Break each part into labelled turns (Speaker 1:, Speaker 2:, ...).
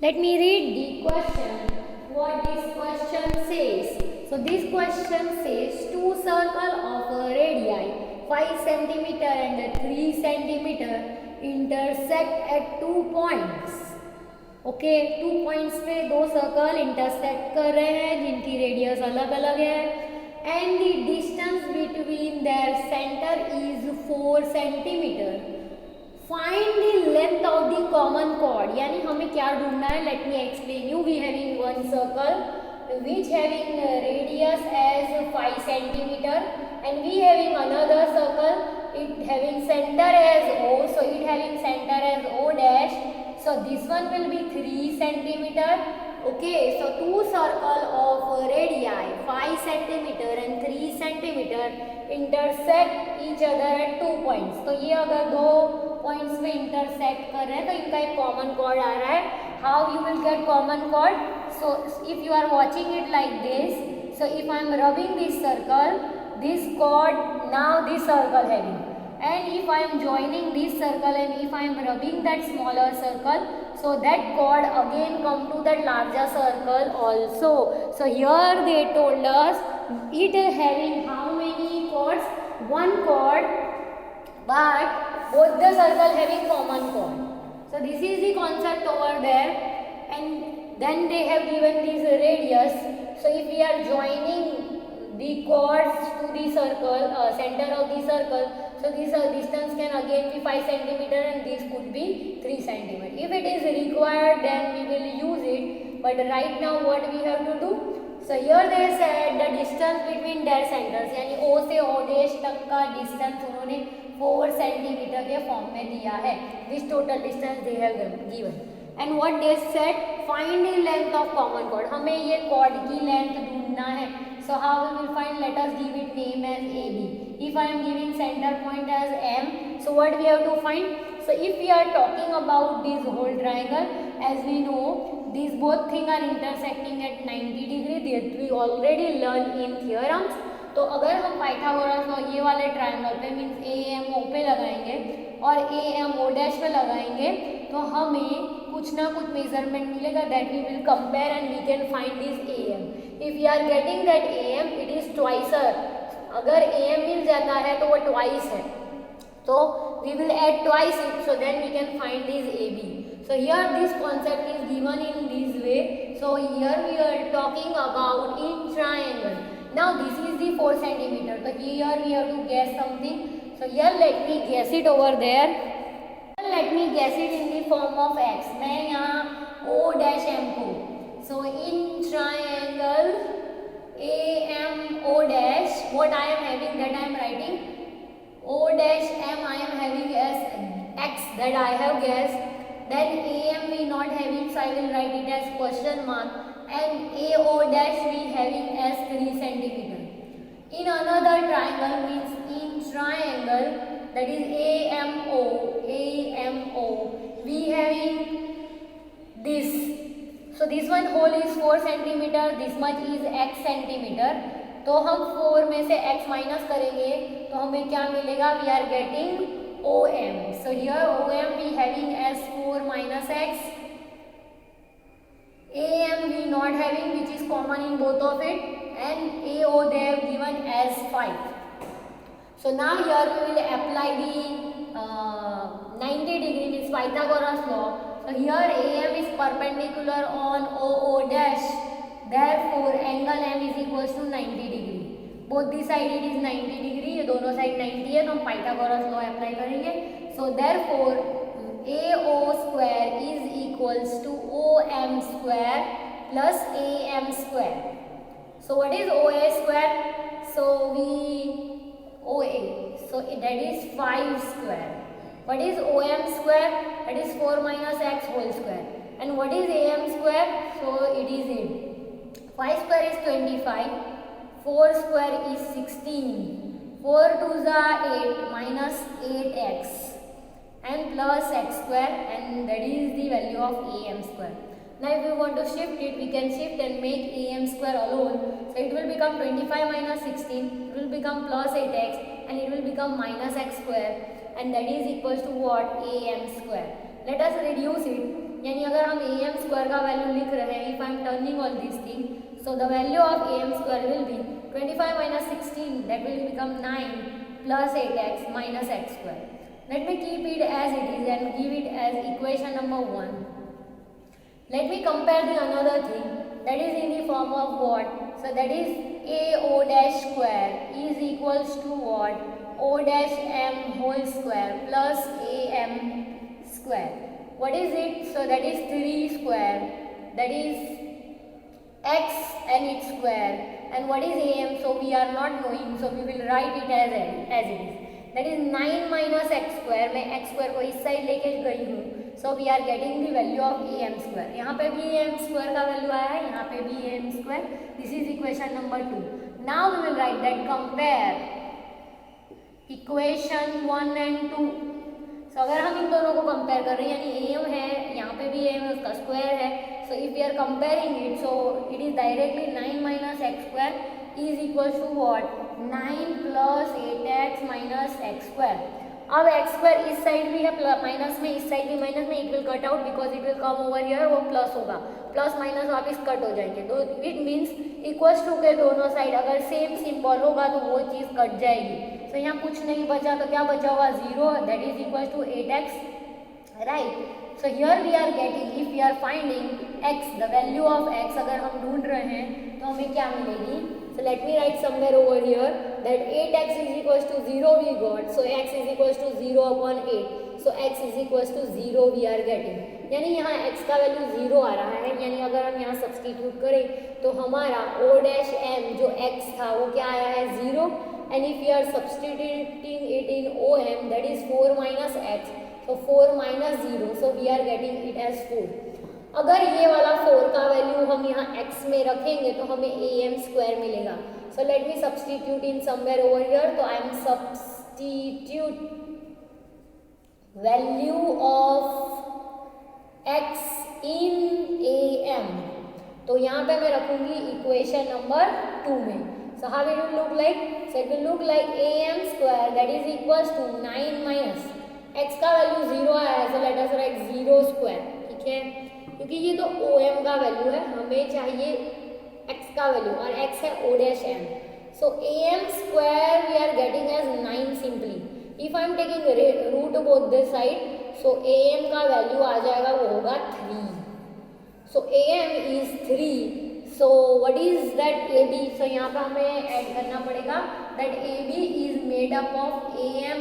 Speaker 1: Let me read the question. What this question says. So this question says two circles of a radii 5 centimeter and 3 centimeter intersect at 2 points. Okay 2 points पे दो circle intersect कर रहे हैं जिनकी radius अलग अलग है and the distance between their centre is 4 centimetre. Find the length of the common chord. यानी हमें क्या ढूंढना है. Let me explain you. We having one circle which having radius as 5 centimeter and we having another circle it having center as O, so it having center as O dash. So this one will be 3 centimeter. Okay, so two circle of radii 5 centimeter and 3 centimeter intersect each other at 2 points. तो ये अगर दो points में intersect कर रहे हैं तो इनका एक कॉमन कॉर्ड आ रहा है. How you will get common chord. So if you are watching it like this, so if I am rubbing this circle, this chord, now this circle having, and if I am joining this circle and if I am rubbing that smaller circle, so that chord again come to that larger circle also. So here they told us it having how many chords? One chord, but both the circle having common chord. So this is the concept over there, and then they have given this radius. So if we are joining the chords to the circle, center of the circle, so this distance can again be 5 centimeter and this could be 3 centimeter. If it is required then we will use it, but right now what we have to do. So here they said the distance between their centers, यानी O से O dash तक का distance उन्होंने 4 centimeter के form में दिया है. This total distance they have given. And what they said, find the length of common chord. हमें ये chord की length ढूंढना है. So how we will find? Let us give it name as AB. If I am giving center point as M, so what we have to find? So if we are talking about this whole triangle, as we know, these both things are intersecting at 90 degree. That we already learned in theorems. तो अगर हम Pythagoras law ये वाले triangle पे means A M O पे लगाएंगे और A M O dash पे लगाएंगे तो हमें कुछ ना कुछ मेजरमेंट मिलेगा. That we will compare and we can find this A M. If you are getting that A M it is twice. अगर ए एम मिल जाता है तो वो ट्वाइस है, तो we will add twice it, so then we can find this A B. So here this concept is given in this way. So here we are talking about in triangle. Now this is the 4 centimeter. So here we have to guess something. So here let me guess it over there. Let me guess it in the form of x. मैं यहाँ O dash M को. So in triangle A M O dash, what I am having that I am writing. O dash M I am having as x that I have guessed. Then A M we not having, so I will write it as question mark. And A O dash we having as 3 centimeter. In another triangle means in triangle that is A M O we having this. So this one whole is 4 centimeter. This much is x centimeter. तो हम 4 में से x minus करेंगे तो हमें क्या मिलेगा. We are getting OM. So here OM we having as 4 minus x. AM we not having, which is common in both of it, and AO they have given as 5. So now here we will apply the 90 degree means Pythagoras law. So here AM is perpendicular on OO dash. Therefore angle M is equals to 90 degree. Both the side it is 90 degree. ये दोनों side 90 है तो हम Pythagoras law apply करेंगे. So therefore AO square is equals to OM square plus AM square. So what is OA square? So we OA. So that is 5 square. What is OM square? That is 4 minus x whole square. And what is AM square? So it is 8. 5 square is 25. 4 square is 16. 4 2s are 8 minus 8x and plus x square, and that is the value of AM square. Now if we want to shift it, we can shift and make AM square alone. So it will become 25 minus 16, it will become plus 8x and it will become minus x square, and that is equals to what? AM square. Let us reduce it. यानी अगर हम A M square का value लिख रहे हैं, if I am turning all this thing, so the value of A M square will be 25 minus 16, that will become 9 plus 8x minus x square. Let me keep it as it is and give it as equation number 1. Let me compare the another thing, that is in the form of what? So that is a o dash square is equals to what? O dash m whole square plus a m square. What is it? So that is 3 square, that is x and its square. And what is am? So we are not knowing, so we will write it as it is. That is 9 minus x square. मैं x square को इस side लेके गई हूँ, so we are getting the value of am square. यहाँ पे भी am square का वैल्यू आया है, यहाँ पे भी am square. This is equation number 2. Now we will write that compare equation 1 and 2. So अगर हम इन दोनों को कंपेयर कर रहे हैं, यानी am है, यहाँ पे भी am है, उसका स्क्वायर है. So if we are comparing it, so it is directly 9 minus x square is equals to what? 9 plus 8x minus x square. अब x square इस साइड भी है माइनस में, इस साइड भी माइनस में, it will cut out because it will come over here, वो plus होगा, प्लस माइनस वापस कट हो जाएंगे. तो इट मीन्स इक्वल्स टू के दोनों साइड अगर सेम सिंबल होगा तो वो चीज़ कट जाएगी. तो यहाँ कुछ नहीं बचा, तो क्या बचा होगा? 0, that is equal to 8x, right. So here we are getting, if we are finding x, the value of x अगर हम ढूंढ रहे हैं तो हमें क्या मिलेगी? So let me write somewhere over here that 8x is equals to 0 we got, so x is equals to 0 upon 8, so x is equals to 0 we are getting. यानी यहाँ x का वैल्यू 0 आ रहा है, यानी अगर हम यहाँ सब्सटीट्यूट करें तो हमारा o dash m जो x था वो क्या आया है? 0. and if we are substituting it in om, that is 4 minus x, so 4 minus 0, so we are getting it as 4. अगर ये वाला 4 का वैल्यू हम यहाँ x में रखेंगे तो हमें am square मिलेगा. So let me substitute in somewhere over here. तो I am substitute value of x in am. तो यहाँ पे मैं रखूंगी इक्वेशन नंबर 2 में. So how it will look like? So it will look like am square that is equals to 9 minus x का value 0 आया है, so let us write 0 square. ठीक है, क्योंकि ये तो om का वैल्यू है, हमें चाहिए x का वैल्यू और x है o dash m. So am square we are getting as 9 simply. If I am taking root both this side, so am का वैल्यू आ जाएगा, वो होगा 3. So am is 3. So what is that AB? So यहाँ पे हमें add करना पड़ेगा that AB is made up of AM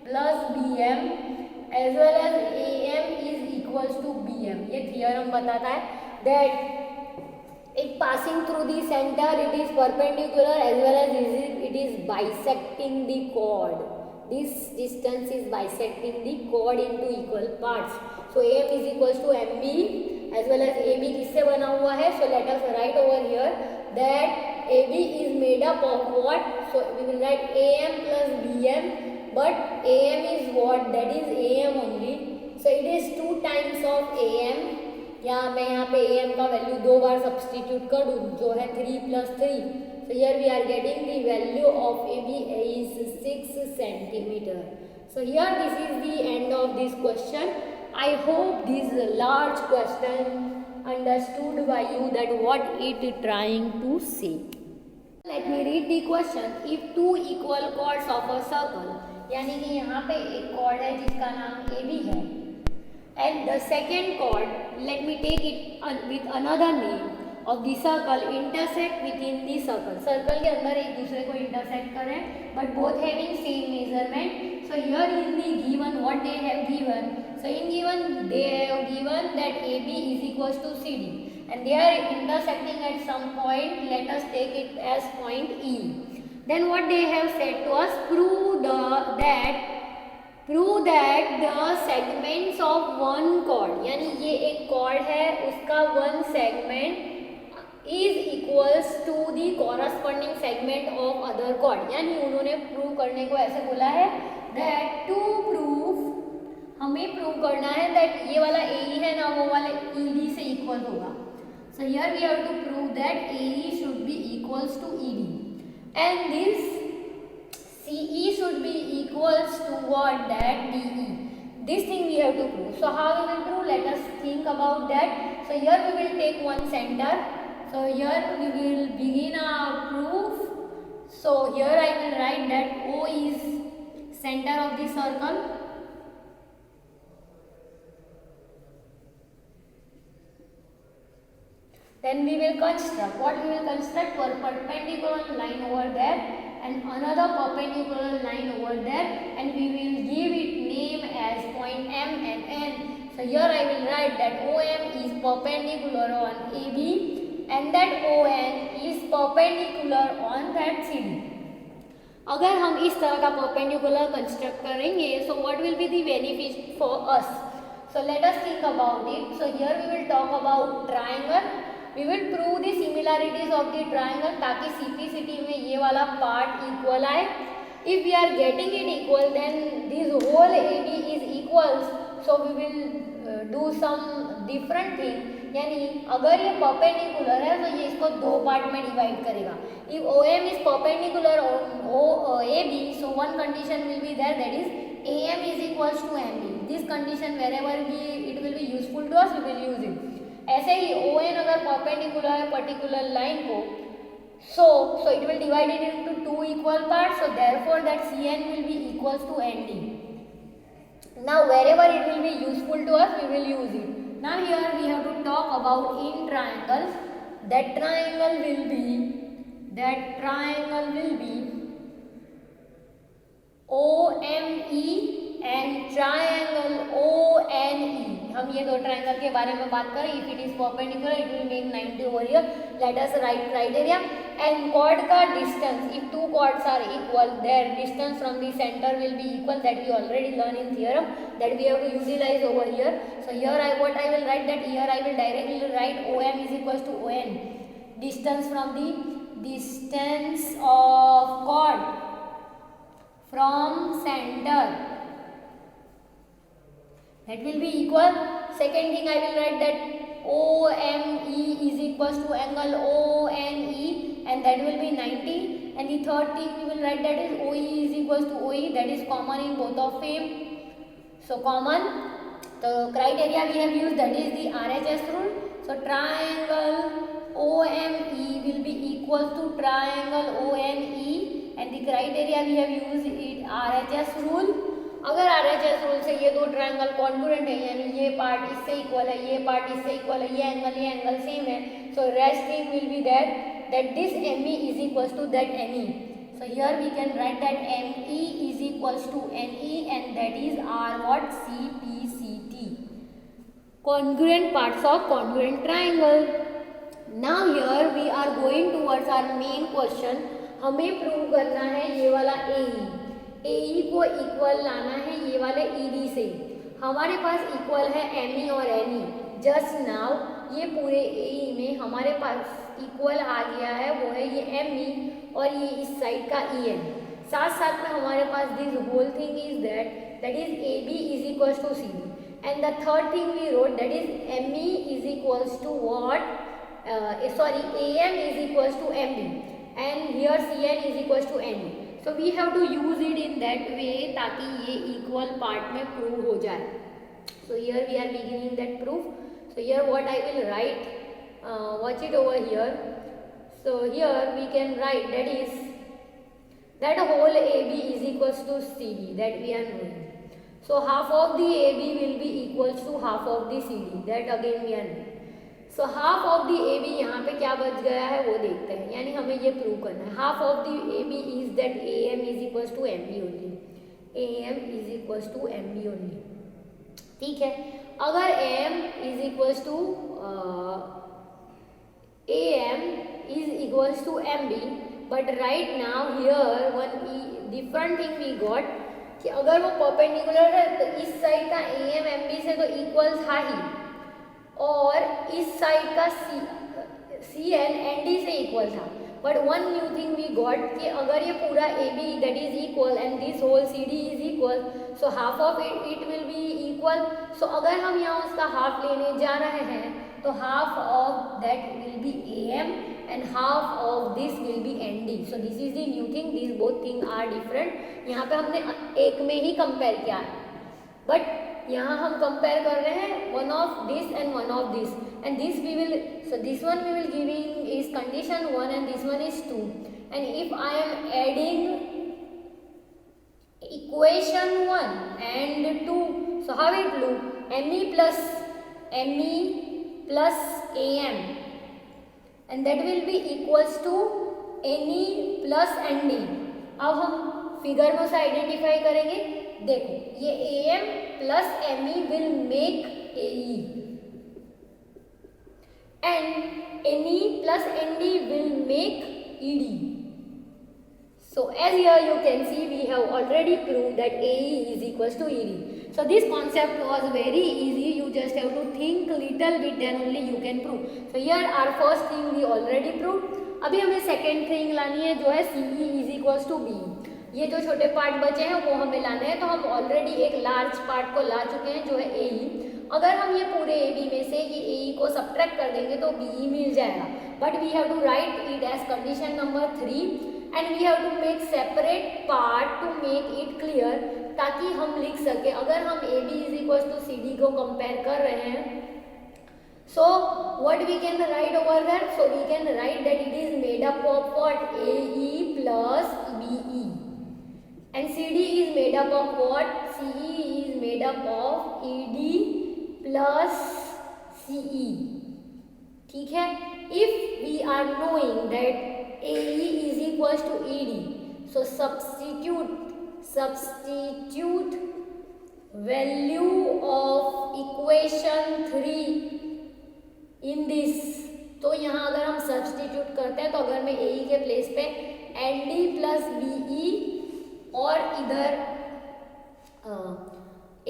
Speaker 1: plus BM as well as AM is equals to BM. ये theorem बताता है that it passing through the center, it is perpendicular as well as it is bisecting the chord. This distance is bisecting the chord into equal parts. So AM is equals to MB as well as AB किससे बना हुआ है? So let us write over here that AB is made up of what? So we will write AM plus BM, but AM is what? That is AM only. So it is 2 times of AM. या मैं यहाँ पे AM का value 2 बार substitute कर दूँ, जो है 3 plus 3. So here we are getting the value of AB is 6 centimeter. So here this is the end of this question. I hope this large question understood by you that what it is trying to say. Let me read the question. If 2 equal chords of a circle, यानी कि यहाँ पे एक chord है जिसका नाम AB है, and the second chord, let me take it with another name of the circle, intersect within the circle. Circle के अंदर एक दूसरे को intersect करें, but both having same measurement. So here in the given, what they have given? So in given, they have given that AB is equals to CD, and they are intersecting at some point. Let us take it as point E. Then what they have said to us? Prove that the segments of one chord, यानी ये एक chord है, उसका one segment is equals to the corresponding segment of other chord. यानी उन्होंने prove करने को ऐसे बोला है that to prove, हमें prove करना है that ये वाला AE है ना, वो वाला ED से equal होगा. So here we have to prove that AE should be equals to ED, and this CE should be equals to what? That DE. This thing we have to prove. So how we will prove? Let us think about that. So here we will take one center. So here we will begin our proof. So here I will write that O is center of the circle. Then we will construct. What we will construct? One perpendicular line over there and another perpendicular line over there, and we will give it name as point M and N. So here I will write that OM is perpendicular on AB and that ON is perpendicular on that CD. अगर हम इस तरह का perpendicular construct करेंगे, so what will be the benefit for us? So let us think about it. So here we will talk about triangle. We will prove the similarities of the triangle ताकि CPCT में ये वाला part equal आए. If we are getting it equal, then this whole AB is equals. So we will do some different thing. यानी अगर ये perpendicular है तो ये इसको दो part में divide करेगा. If OM is perpendicular on AB, so one condition will be there, that is AM is equals to MB. This condition wherever it will be useful to us, we will use it. ऐसे ही ON अगर perpendicular है particular line को, so it will divide it into two equal parts. So therefore that CN will be equals to ND. Now wherever it will be useful to us, we will use it. Now here we have to talk about in triangles. That triangle will be OME and triangle ONE. हम ये दो triangle के बारे में बात करें. If it is perpendicular, it will make 90 over here. Let us write criteria. And chord का distance, if two chords are equal, their distance from the center will be equal. That we already learned in theorem. That we have to utilize over here. So here I will write that here I will directly write OM is equals to ON. Distance from the distance of chord from center, that will be equal. Second thing I will write that OME is equals to angle ONE, and that will be 90. And the third thing we will write that is OE is equals to OE, that is common in both of them. So common, the criteria we have used, that is the RHS rule. So triangle OME will be equal to triangle ONE, and the criteria we have used it RHS rule. अगर RHS rule से ये दो triangle congruent है, यानी ये part इससे equal है, ये पार्ट इससे इक्वल है, ये एंगल सेम है, so rest thing will be that this ME is equals to that NE. So here we can write that ME is equals to NE, and that is our what? CPCT. Congruent parts of congruent triangle. Now here we are going towards our main question. हमें prove करना है ये वाला AE को equal लाना है ये वाले ED से. हमारे पास इक्वल है ME और NE. जस्ट नाउ ये पूरे AE में हमारे पास इक्वल आ गया है, वो है ये ME और ये इस साइड का EN. साथ साथ में हमारे पास this whole thing is that is AB is equals to CD. And the third thing we wrote, that is ME is equals to what, AM is equals to MB, and here CN is equals to NE. So we have to use it in that way ताकि ये equal part में prove हो जाए. So here we are beginning that proof. So here what I will write, watch it over here. So here we can write that whole AB is equals to CD, that we are knowing. So half of the AB will be equals to half of the CD, that again we are knowing. So half of the AB यहाँ पे क्या बच गया है वो देखते हैं, यानी हमें ये प्रूव करना है. Half of the AB is that AM is equals to MB only. AM is equals to MB only. ठीक है. अगर AM is equals to AM is equals to MB, but right now here one different thing we got कि अगर वो perpendicular है तो इस side का AM MB से तो इक्वल्स था ही, और इस साइड का CN ND से इक्वल था. But one new thing we got कि अगर ये पूरा AB that is equal and this whole CD is equal, so half of it will be equal. So अगर हम यहाँ उसका हाफ लेने जा रहे हैं तो half of that will be AM and half of this will be ND. So this is the new thing. This both thing are different. यहाँ पे हमने एक में ही कंपेयर किया है, बट यहाँ हम कंपेयर कर रहे हैं one of this and one of this, and this we will, so this one we will giving is condition 1 and this one is 2, and if I am adding equation 1 and 2, so how it look, me plus am, and that will be equals to ne plus nd. अब हम figure में उसे identify करेंगे. देखो ये am plus me will make ae and ne plus nd will make ed. So as here you can see we have already proved that AE is equals to ED. So this concept was very easy. You just have to think little bit, then only you can prove. So here our first thing we already proved. अभी हमें second thing लानी है जो है CE is equals to BE. ये जो छोटे part बचे हैं वो हमें लाने हैं. तो हम ऑलरेडी एक लार्ज पार्ट को ला चुके हैं जो है AE. अगर हम ये पूरे AB में से ये AE को सब्ट्रैक्ट कर देंगे तो BE मिल जाएगा. But we have to write it as condition number 3. And we have to make separate part to make it clear, ताकि हम लिख सके. अगर हम A B is equal to C D को कंपेयर कर रहे हैं, so what we can write over that, so we can write that it is made up of what, A E plus B E, and C D is made up of what, C E is made up of E D plus C E. ठीक है. If we are knowing that AE is equals to ED, so substitute value of equation 3 in this. तो यहाँ अगर हम substitute करते हैं तो अगर मैं AE के प्लेस पे ND प्लस BE और इधर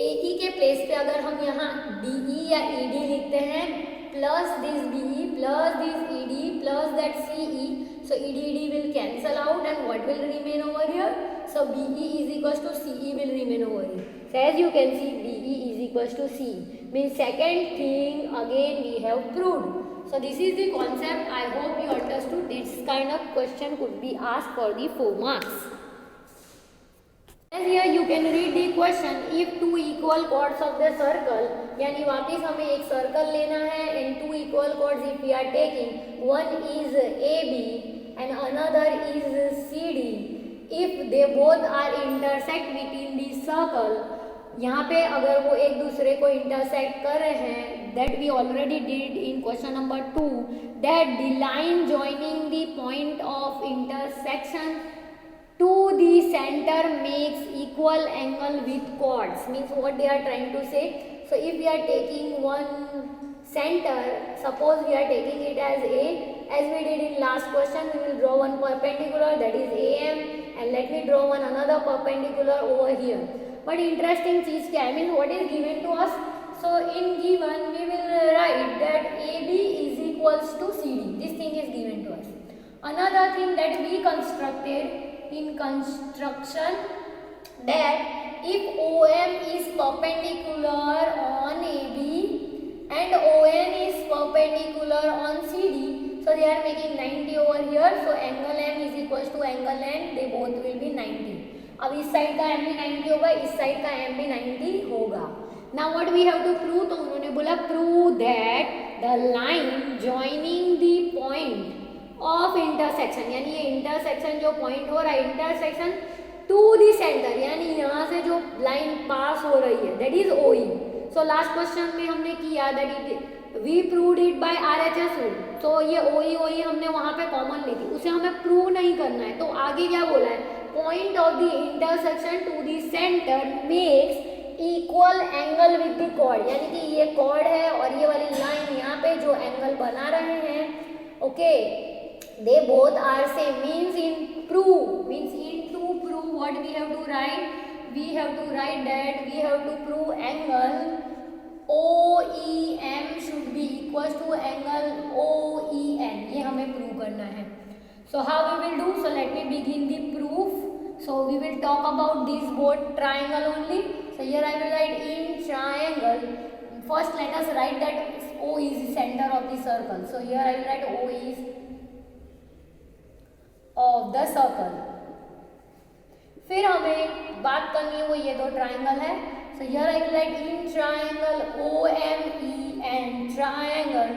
Speaker 1: AE के प्लेस पे अगर हम यहाँ DE या ED लिखते हैं plus this BE plus this ED plus that CE, so ED will cancel out and what will remain over here? So BE is equals to CE will remain over here. So as you can see BE is equals to CE. Means second thing again we have proved. So this is the concept. I hope you understood. This kind of question could be asked for the 4 marks. As here you can read the question. If two equal chords of the circle, यानी वापिस हमें एक circle लेना है and two equal chords if we are taking, one is AB and another is CD. If they both are intersect between the circle, यहाँ पे अगर वो एक दूसरे को intersect कर रहे हैं, that we already did in question number 2, that the line joining the point of intersection to the center makes equal angle with chords. Means what they are trying to say. So if we are taking one center, suppose we are taking it as A, as we did in last question, we will draw one perpendicular, that is AM, and let me draw one another perpendicular over here. But interesting चीज क्या है, I mean what is given to us? So in given we will write that AB is equals to CD. This thing is given to us. Another thing that we constructed in construction, that if OM is perpendicular on AB and ON is perpendicular on CD, so they are making 90 over here, so angle M is equals to angle N, they both will be 90. अब इस side का M भी 90 होगा, इस side का M भी 90 होगा. Now what we have to prove, तो उन्होंने बोला prove that the line joining the point of intersection, यानी ये intersection जो point हो रहा है, intersection to the center, यानी यहाँ से जो line pass हो रही है, that is OE. So last question में हमने किया that we proved it by RHS rule. तो ये OE हमने वहाँ पे कॉमन ली थी, उसे हमें प्रूव नहीं करना है. तो आगे क्या बोला है, point of the intersection to the center makes equal angle with the chord, यानी कि ये chord है और ये वाली line यहाँ पे जो angle बना रहे हैं, okay, they both are same. Means in prove, means in to prove what we have to write, we have to write that we have to prove angle OEM should be equals to angle OEN. ये हमें prove करना है. So how we will do? So let me begin the proof. So we will talk about this both triangle only. So here I will write in triangle. First let us write that O is the center of the circle. So here I will write O is of the circle. फिर हमें बात करनी है वो ये दो triangle है. So here I will write in triangle OME and triangle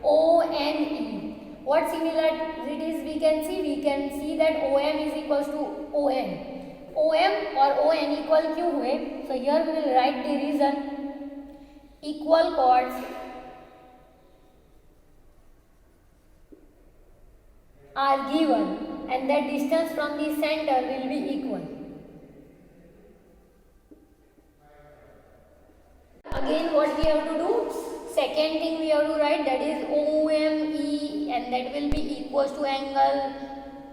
Speaker 1: ONE. What similarities we can see? We can see that OM is equals to ON. OM or ON equal क्यों हुए? So here we will write the reason. Equal chords are given and the distance from the center will be equal. Again, what we have to do? Second thing we have to write, that is OME, and that will be equals to angle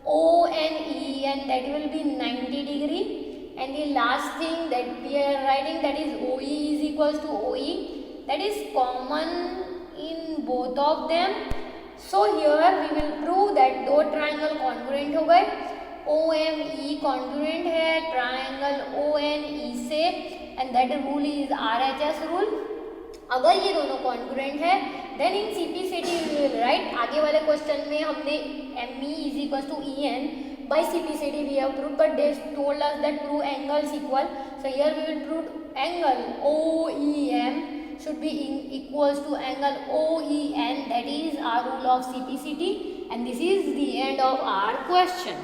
Speaker 1: ONE, and that will be 90 degree. And the last thing that we are writing, that is OE is equals to OE, that is common in both of them. So here we will prove that दो triangle congruent हो गए, OME congruent है triangle ONE से, and that rule is RHS rule. अगर ये दोनों congruent है then in CP/CD we will write. आगे वाले क्वेश्चन में हमने ME is equals to EN by CP/CD we have proved, but they told us that prove angles equal. So here we will prove angle OEM should be equals to angle OEN, that is our rule of CP/CD, and this is the end of our question.